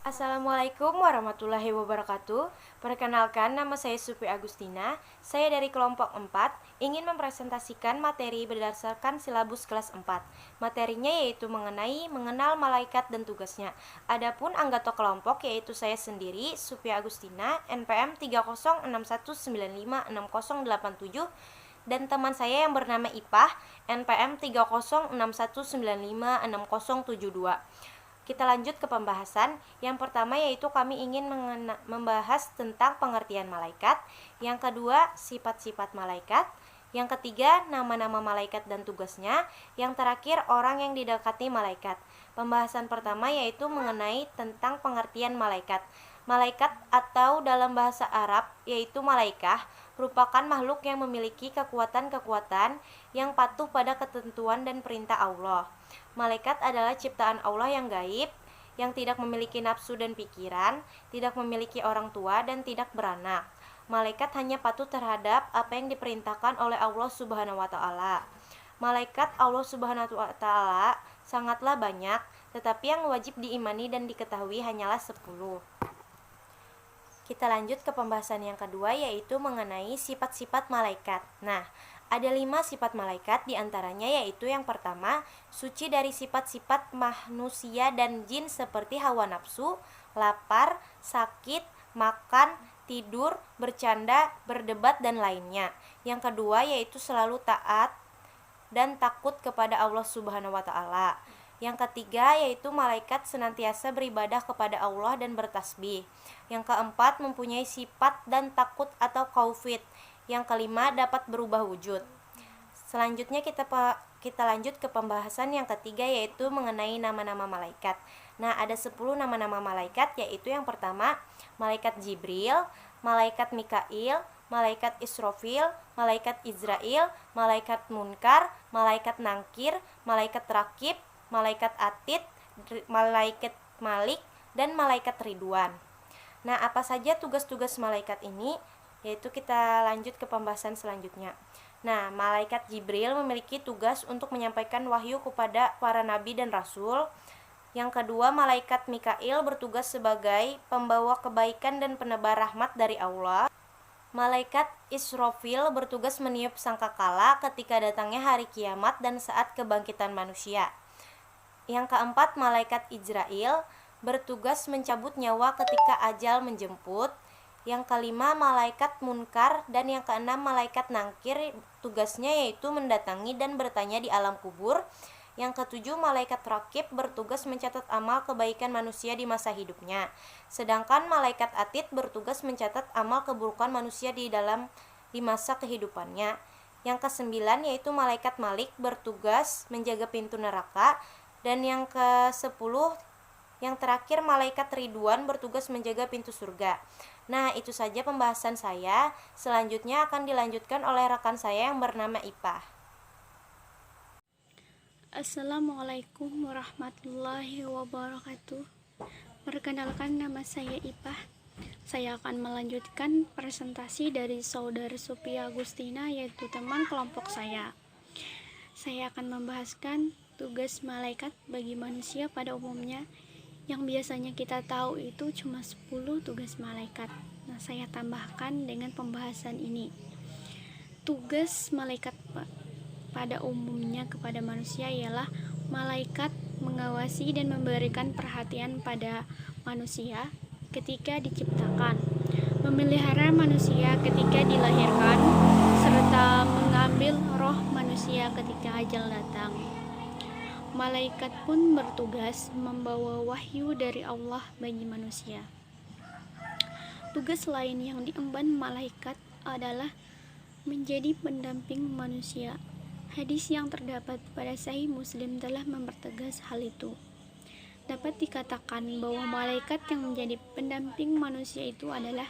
Assalamualaikum warahmatullahi wabarakatuh. Perkenalkan, nama saya Supi Agustina. Saya dari kelompok 4, ingin mempresentasikan materi berdasarkan silabus kelas 4. Materinya yaitu mengenal malaikat dan tugasnya. Adapun anggota kelompok yaitu saya sendiri, Supi Agustina, NPM 30619560087, dan teman saya yang bernama Ipah, NPM 30619560072. Kita lanjut ke pembahasan. Yang pertama yaitu kami ingin membahas tentang pengertian malaikat. Yang kedua, sifat-sifat malaikat. Yang ketiga, nama-nama malaikat dan tugasnya. Yang terakhir, orang yang didekati malaikat. Pembahasan pertama yaitu mengenai tentang pengertian malaikat. Malaikat atau dalam bahasa Arab yaitu malaikah merupakan makhluk yang memiliki kekuatan-kekuatan yang patuh pada ketentuan dan perintah Allah. Malaikat adalah ciptaan Allah yang gaib, yang tidak memiliki nafsu dan pikiran, tidak memiliki orang tua, dan tidak beranak. Malaikat hanya patuh terhadap apa yang diperintahkan oleh Allah Subhanahu wa Ta'ala. Malaikat Allah Subhanahu wa Ta'ala sangatlah banyak, tetapi yang wajib diimani dan diketahui hanyalah 10. Kita lanjut ke pembahasan yang kedua, yaitu mengenai sifat-sifat malaikat. Nah, ada 5 sifat malaikat, diantaranya yaitu yang pertama, suci dari sifat-sifat manusia dan jin seperti hawa nafsu, lapar, sakit, makan, tidur, bercanda, berdebat, dan lainnya. Yang kedua yaitu selalu taat dan takut kepada Allah Subhanahu wa Ta'ala. Yang ketiga yaitu malaikat senantiasa beribadah kepada Allah dan bertasbih. Yang keempat mempunyai sifat dan takut atau khaufit. Yang kelima dapat berubah wujud. Selanjutnya kita lanjut ke pembahasan yang ketiga yaitu mengenai nama-nama malaikat. Nah, ada 10 nama-nama malaikat, yaitu yang pertama malaikat Jibril, malaikat Mikail, malaikat Israfil, malaikat Izrail, malaikat Munkar, malaikat Nangkir, malaikat Rakib, malaikat Atid, malaikat Malik, dan malaikat Ridwan. Nah, apa saja tugas-tugas malaikat ini? Yaitu kita lanjut ke pembahasan selanjutnya. Nah, malaikat Jibril memiliki tugas untuk menyampaikan wahyu kepada para nabi dan rasul. Yang kedua, malaikat Mikail bertugas sebagai pembawa kebaikan dan penebar rahmat dari Allah. Malaikat Israfil bertugas meniup sangkakala ketika datangnya hari kiamat dan saat kebangkitan manusia. Yang keempat, malaikat Izrail bertugas mencabut nyawa ketika ajal menjemput. Yang kelima, malaikat Munkar, dan yang keenam, malaikat Nangkir, tugasnya yaitu mendatangi dan bertanya di alam kubur. Yang ketujuh, malaikat Rakib bertugas mencatat amal kebaikan manusia di masa hidupnya. Sedangkan malaikat Atid bertugas mencatat amal keburukan manusia di masa kehidupannya. Yang kesembilan yaitu malaikat Malik bertugas menjaga pintu neraka. Dan yang ke-10, yang terakhir, malaikat Ridwan bertugas menjaga pintu surga. Nah, itu saja pembahasan saya. Selanjutnya akan dilanjutkan oleh rekan saya yang bernama Ipah. Assalamualaikum warahmatullahi wabarakatuh. Perkenalkan, nama saya Ipah. Saya akan melanjutkan presentasi dari saudara Supi Agustina, yaitu teman kelompok saya. Saya akan membahaskan tugas malaikat bagi manusia pada umumnya. Yang biasanya kita tahu itu cuma 10 tugas malaikat. Nah, saya tambahkan dengan pembahasan ini. Tugas malaikat pada umumnya kepada manusia ialah malaikat mengawasi dan memberikan perhatian pada manusia ketika diciptakan, memelihara manusia ketika dilahirkan, serta mengambil roh manusia ketika ajal datang. Malaikat pun bertugas membawa wahyu dari Allah bagi manusia. Tugas lain yang diemban malaikat adalah menjadi pendamping manusia. Hadis yang terdapat pada Sahih Muslim telah mempertegas hal itu. Dapat dikatakan bahwa malaikat yang menjadi pendamping manusia itu adalah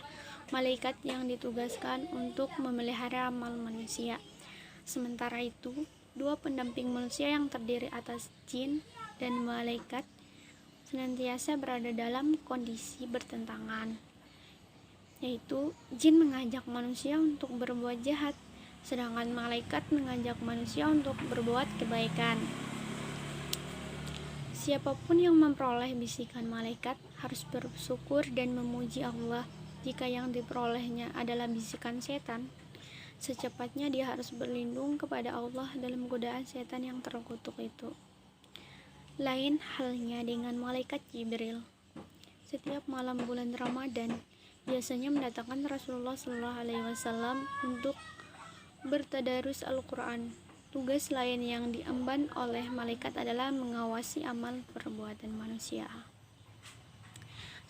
malaikat yang ditugaskan untuk memelihara amal manusia. Sementara itu, 2 pendamping manusia yang terdiri atas jin dan malaikat senantiasa berada dalam kondisi bertentangan, yaitu jin mengajak manusia untuk berbuat jahat, sedangkan malaikat mengajak manusia untuk berbuat kebaikan. Siapapun yang memperoleh bisikan malaikat harus bersyukur dan memuji Allah. Jika yang diperolehnya adalah bisikan setan, secepatnya dia harus berlindung kepada Allah dalam godaan setan yang terkutuk itu. Lain halnya dengan malaikat Jibril. Setiap malam bulan Ramadan biasanya mendatangkan Rasulullah SAW untuk bertadarus Al-Quran. Tugas lain yang diemban oleh malaikat adalah mengawasi amal perbuatan manusia.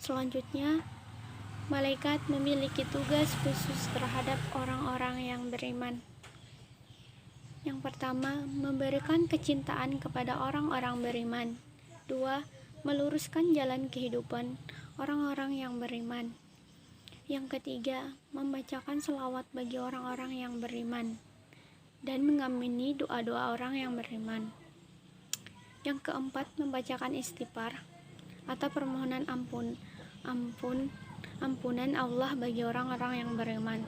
Selanjutnya, malaikat memiliki tugas khusus terhadap orang-orang yang beriman. Yang pertama, memberikan kecintaan kepada orang-orang beriman. 2. Meluruskan jalan kehidupan orang-orang yang beriman. Yang ketiga, membacakan selawat bagi orang-orang yang beriman dan mengamini doa-doa orang yang beriman. Yang keempat, membacakan istighfar atau permohonan ampunan Allah bagi orang-orang yang beriman.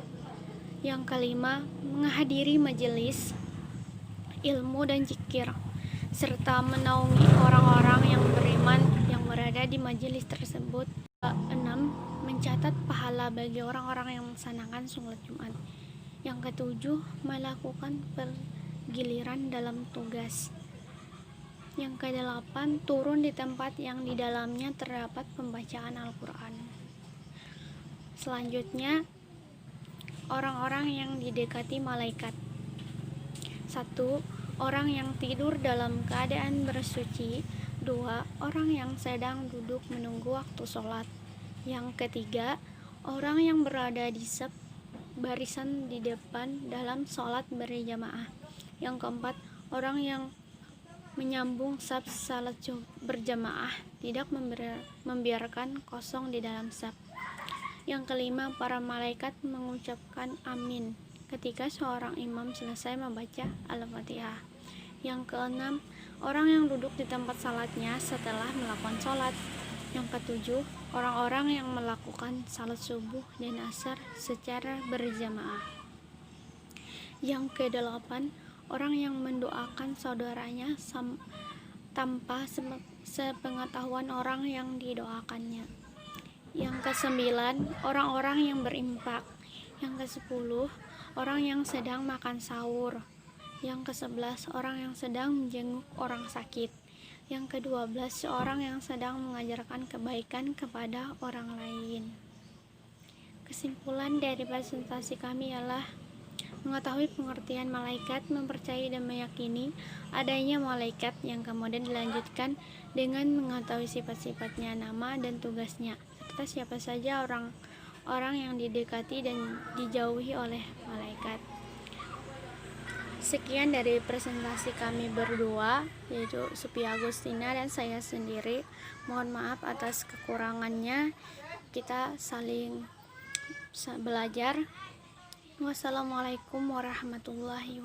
Yang kelima, menghadiri majelis ilmu dan zikir serta menaungi orang-orang yang beriman yang berada di majelis tersebut. 6. Mencatat pahala bagi orang-orang yang melaksanakan sholat Jumat. Yang ketujuh, melakukan pergiliran dalam tugas. Yang kedelapan, turun di tempat yang di dalamnya terdapat pembacaan Al-Quran. Selanjutnya, orang-orang yang didekati malaikat. 1. Orang yang tidur dalam keadaan bersuci. 2. Orang yang sedang duduk menunggu waktu sholat. Yang ketiga, orang yang berada di barisan di depan dalam sholat berjamaah. Yang keempat, orang yang menyambung saf salat berjamaah, tidak membiarkan kosong di dalam saf. Yang kelima, para malaikat mengucapkan amin ketika seorang imam selesai membaca Al-Fatihah. Yang keenam, orang yang duduk di tempat salatnya setelah melakukan sholat. Yang ketujuh, orang-orang yang melakukan salat subuh dan asar secara berjamaah. Yang kedelapan, orang yang mendoakan saudaranya tanpa sepengetahuan orang yang didoakannya. Yang kesembilan, orang-orang yang berinfak. Yang kesepuluh, orang yang sedang makan sahur. Yang kesebelas, orang yang sedang menjenguk orang sakit. Yang ke-12, seorang yang sedang mengajarkan kebaikan kepada orang lain. Kesimpulan dari presentasi kami ialah mengetahui pengertian malaikat, mempercayai dan meyakini adanya malaikat, yang kemudian dilanjutkan dengan mengetahui sifat-sifatnya, nama dan tugasnya, serta siapa saja orang-orang yang didekati dan dijauhi oleh malaikat. Sekian dari presentasi kami berdua, yaitu Supi Agustina dan saya sendiri. Mohon maaf atas kekurangannya. Kita saling belajar. Wassalamualaikum warahmatullahi wabarakatuh.